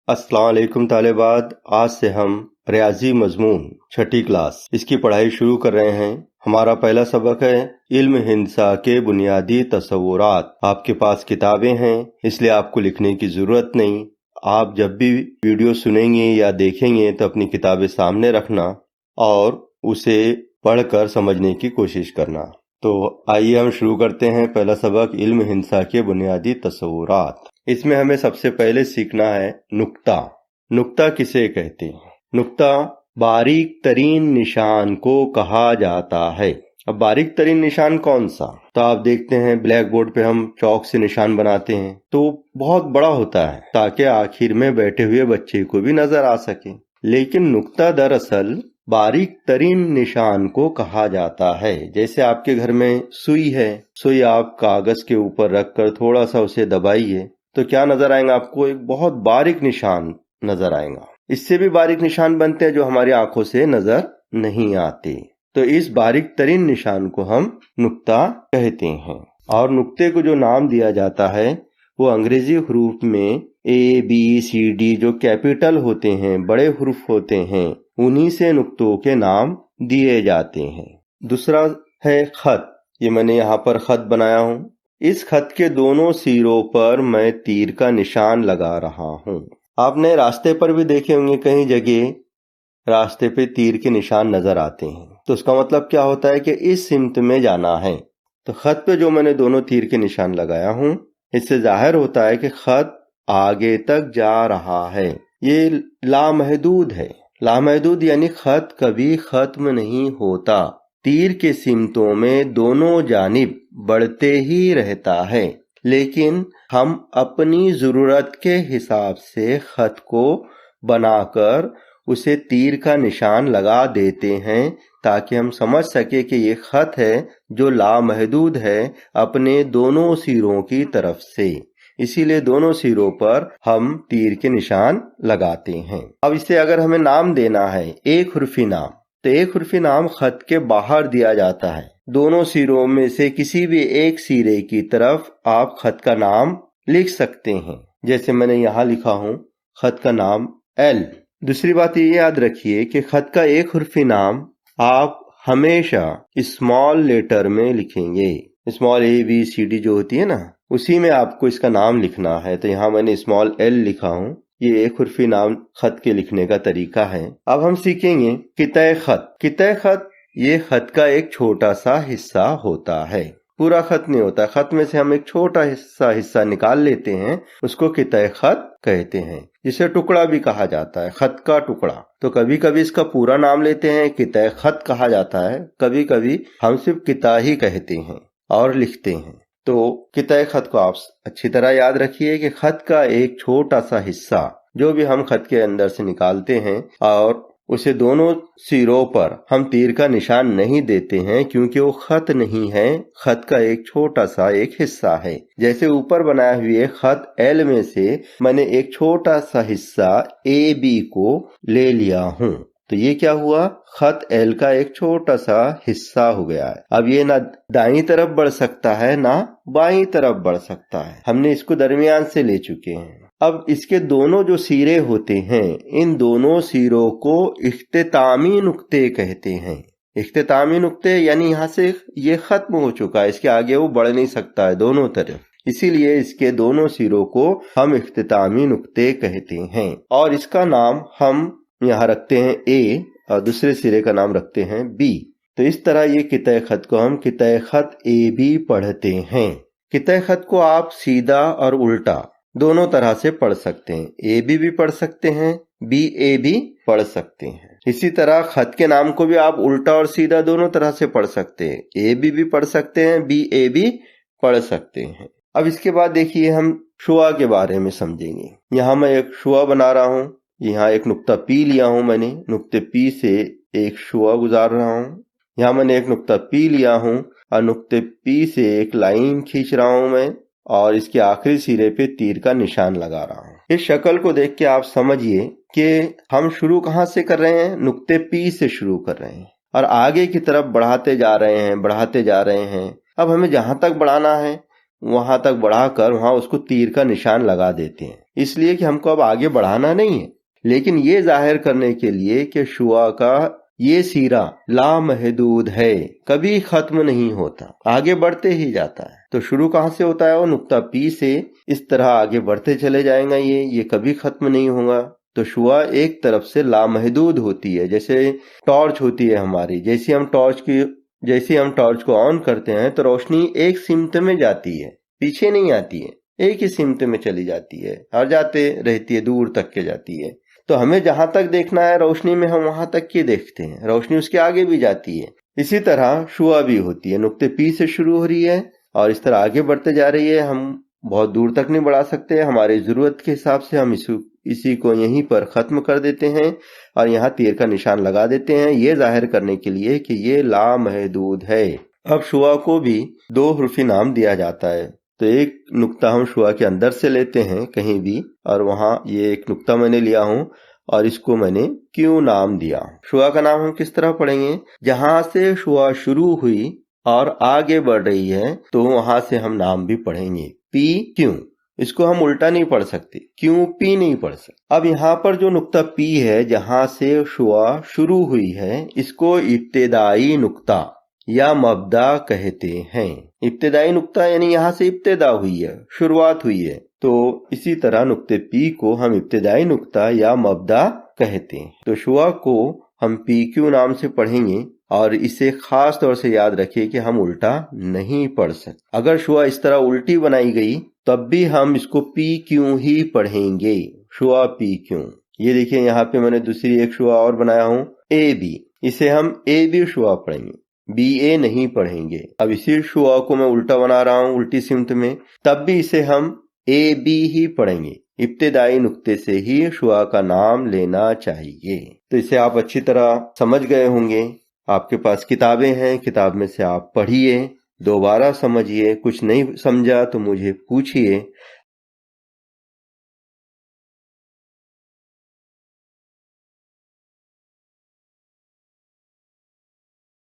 अस्सलाम वालेकुम तालिबात। आज से हम रियाजी मजमून छठी क्लास इसकी पढ़ाई शुरू कर रहे हैं। हमारा पहला सबक है इल्म हिंसा के बुनियादी तस्वुरात। आपके पास किताबें हैं, इसलिए आपको लिखने की जरूरत नहीं। आप जब भी वीडियो सुनेंगे या देखेंगे तो अपनी किताबें सामने रखना और उसे पढ़कर समझने की कोशिश करना। तो आइए हम शुरू करते हैं पहला सबक इल्म हिंसा के बुनियादी तस्वुरात। इसमें हमें सबसे पहले सीखना है नुक्ता। नुक्ता किसे कहते हैं? नुक्ता बारीक तरीन निशान को कहा जाता है। अब बारीक तरीन निशान कौन सा? तो आप देखते हैं ब्लैक बोर्ड पे हम चौक से निशान बनाते हैं तो बहुत बड़ा होता है ताकि आखिर में बैठे हुए बच्चे को भी नजर आ सके। लेकिन नुक्ता दरअसल बारीक तरीन निशान को कहा जाता है। जैसे आपके घर में सुई है, सुई आप कागज के ऊपर रखकर थोड़ा सा उसे दबाइए तो क्या नजर आएगा आपको? एक बहुत बारीक निशान नजर आएगा। इससे भी बारीक निशान बनते हैं जो हमारी आंखों से नजर नहीं आते। तो इस बारीक तरीन निशान को हम नुक्ता कहते हैं। और नुक्ते को जो नाम दिया जाता है वो अंग्रेजी हरूफ में ABCD जो कैपिटल होते हैं, बड़े हरूफ होते हैं, उन्हीं से नुक्तों के नाम दिए जाते हैं। दूसरा है खत। ये मैंने यहाँ पर खत बनाया हूँ। इस खत के दोनों सिरों पर मैं तीर का निशान लगा रहा हूँ। आपने रास्ते पर भी देखे होंगे, कहीं जगह रास्ते पे तीर के निशान नजर आते हैं। तो उसका मतलब क्या होता है कि इस सिमत में जाना है। तो खत पे जो मैंने दोनों तीर के निशान लगाया हूँ, इससे जाहिर होता है कि खत आगे तक जा रहा है। ये लामहदूद है। लामहदूद यानी खत कभी खत्म नहीं होता। तीर के सिमतों में दोनों जानिब बढ़ते ही रहता है, लेकिन हम अपनी जरूरत के हिसाब से खत को बनाकर उसे तीर का निशान लगा देते हैं ताकि हम समझ सके कि ये खत है जो लामहदूद है अपने दोनों सिरों की तरफ से। इसीलिए दोनों सिरों पर हम तीर के निशान लगाते हैं। अब इसे अगर हमें नाम देना है, एक हुर्फी नाम, तो एक हुर्फी नाम खत के बाहर दिया जाता है। दोनों सिरों में से किसी भी एक सिरे की तरफ आप खत का नाम लिख सकते हैं। जैसे मैंने यहाँ लिखा हूँ खत का नाम L। दूसरी बात ये याद रखिए कि खत का एक हुर्फी नाम आप हमेशा स्मॉल लेटर में लिखेंगे। स्मॉल ABCD जो होती है ना, उसी में आपको इसका नाम लिखना है। तो यहाँ मैंने स्मॉल L लिखा हूँ। ये एक हुर्फी नाम खत के लिखने का तरीका है। अब हम सीखेंगे कितय खत। कितय खत ये खत का एक छोटा सा हिस्सा होता है, पूरा खत नहीं होता। खत में से हम एक छोटा हिस्सा निकाल लेते हैं, उसको कितय खत कहते हैं, जिसे टुकड़ा भी कहा जाता है, खत का टुकड़ा। तो कभी कभी इसका पूरा नाम लेते हैं, कितय खत कहा जाता है। कभी कभी हम सिर्फ किता ही कहते हैं और लिखते हैं। तो कितय खत को आप अच्छी तरह याद रखिए कि खत का एक छोटा सा हिस्सा जो भी हम खत के अंदर से निकालते हैं और उसे दोनों सिरों पर हम तीर का निशान नहीं देते हैं, क्योंकि वो खत नहीं है, खत का एक छोटा सा एक हिस्सा है। जैसे ऊपर बनाए हुए खत L में से मैंने एक छोटा सा हिस्सा AB को ले लिया हूँ, तो ये क्या हुआ? खत L का एक छोटा सा हिस्सा हो गया है। अब ये ना दाईं तरफ बढ़ सकता है ना बाईं तरफ बढ़ सकता है। हमने इसको दरमियान से ले चुके हैं। अब इसके दोनों जो सिरे होते हैं, इन दोनों सिरों को इख्तितामी नुक्ते कहते हैं। इख्तितामी नुक्ते यानी यहाँ से ये खत्म हो चुका है, इसके आगे वो बढ़ नहीं सकता है दोनों तरफ, इसीलिए इसके दोनों सिरों को हम इख्तितामी नुक्ते कहते हैं। और इसका नाम हम यहाँ रखते हैं A और दूसरे सिरे का नाम रखते हैं B। तो इस तरह ये कितय खत को हम कितय खत AB पढ़ते हैं। कितय खत को आप सीधा और उल्टा दोनों तरह से पढ़ सकते हैं। AB भी पढ़ सकते हैं, BA भी पढ़ सकते हैं। इसी तरह खत के नाम को भी आप उल्टा और सीधा दोनों तरह से पढ़ सकते हैं। AB भी पढ़ सकते हैं, BA भी पढ़ सकते हैं। अब इसके बाद देखिए हम शुआ के बारे में समझेंगे। यहाँ मैं एक शुआ बना रहा हूँ। यहाँ एक नुक्ता P लिया हूँ मैंने, नुक्ते P से एक शुआ गुजार रहा हूँ। यहाँ मैंने एक नुक्ता P लिया हूँ और नुक्ते P से एक लाइन खींच रहा हूँ मैं और इसके आखिरी सिरे पे तीर का निशान लगा रहा हूँ। इस शक्ल को देख के आप समझिए कि हम शुरू कहाँ से कर रहे हैं? नुक्ते P से शुरू कर रहे हैं और आगे की तरफ बढ़ाते जा रहे हैं। अब हमें जहां तक बढ़ाना है वहां तक बढ़ा कर वहां उसको तीर का निशान लगा देते हैं, इसलिए कि हमको अब आगे बढ़ाना नहीं है, लेकिन ये जाहिर करने के लिए कि शुआ का ये सीरा लामहदूद है, कभी खत्म नहीं होता, आगे बढ़ते ही जाता है। तो शुरू कहाँ से होता है? वो नुक्ता पी से इस तरह आगे बढ़ते चले जाएगा, ये कभी खत्म नहीं होगा। तो शुआ एक तरफ से लामहदूद होती है, जैसे टॉर्च होती है हमारी। जैसे हम टॉर्च को ऑन करते हैं तो रोशनी एक सिमत में जाती है, पीछे नहीं आती है, एक ही सिमत में चली जाती है और जाते रहती है, दूर तक के जाती है। तो हमें जहां तक देखना है रोशनी में, हम वहां तक की देखते हैं, रोशनी उसके आगे भी जाती है। इसी तरह शुआ भी होती है, नुक्ते पी से शुरू हो रही है और इस तरह आगे बढ़ते जा रही है। हम बहुत दूर तक नहीं बढ़ा सकते, हमारी जरूरत के हिसाब से हम इसी को यहीं पर खत्म कर देते हैं और यहाँ तीर का निशान लगा देते हैं, ये जाहिर करने के लिए कि ये लामहदूद है। अब शुआ को भी 2 हुर्फी नाम दिया जाता है। तो एक नुक्ता हम शुआ के अंदर से लेते हैं कहीं भी, और वहां ये एक नुक्ता मैंने लिया हूं और इसको मैंने क्यों नाम दिया। शुआ का नाम हम किस तरह पढ़ेंगे? जहां से शुआ शुरू हुई और आगे बढ़ रही है तो वहां से हम नाम भी पढ़ेंगे, पी क्यों। इसको हम उल्टा नहीं पढ़ सकते, क्यों पी नहीं पढ़ सकते। अब यहाँ पर जो नुक्ता पी है, जहां से शुआ शुरू हुई है, इसको इब्तिदाई नुक्ता या मब्दा कहते हैं। इब्तिदाई नुक्ता यानी यहाँ से इब्तिदा हुई है, शुरुआत हुई है, तो इसी तरह नुक्ते पी को हम इब्तिदाई नुक्ता या मब्दा कहते हैं। तो शुआ को हम पी क्यू नाम से पढ़ेंगे और इसे खास तौर से याद रखिए कि हम उल्टा नहीं पढ़ सकते। अगर शुआ इस तरह उल्टी बनाई गई तब भी हम इसको पी क्यों ही पढ़ेंगे, शुआ पी क्यों। ये देखिए यहाँ पे मैंने दूसरी एक शुआ और बनाया हूँ, ए बी, इसे हम ए बी शुआ पढ़ेंगे, बी ए नहीं पढ़ेंगे। अब इसी शुआ को मैं उल्टा बना रहा हूँ उल्टी सिमत में, तब भी इसे हम ए बी ही पढ़ेंगे। इब्तिदाई नुक्ते से ही शुआ का नाम लेना चाहिए। तो इसे आप अच्छी तरह समझ गए होंगे। आपके पास किताबें हैं, किताब में से आप पढ़िए, दोबारा समझिए, कुछ नहीं समझा तो मुझे पूछिए।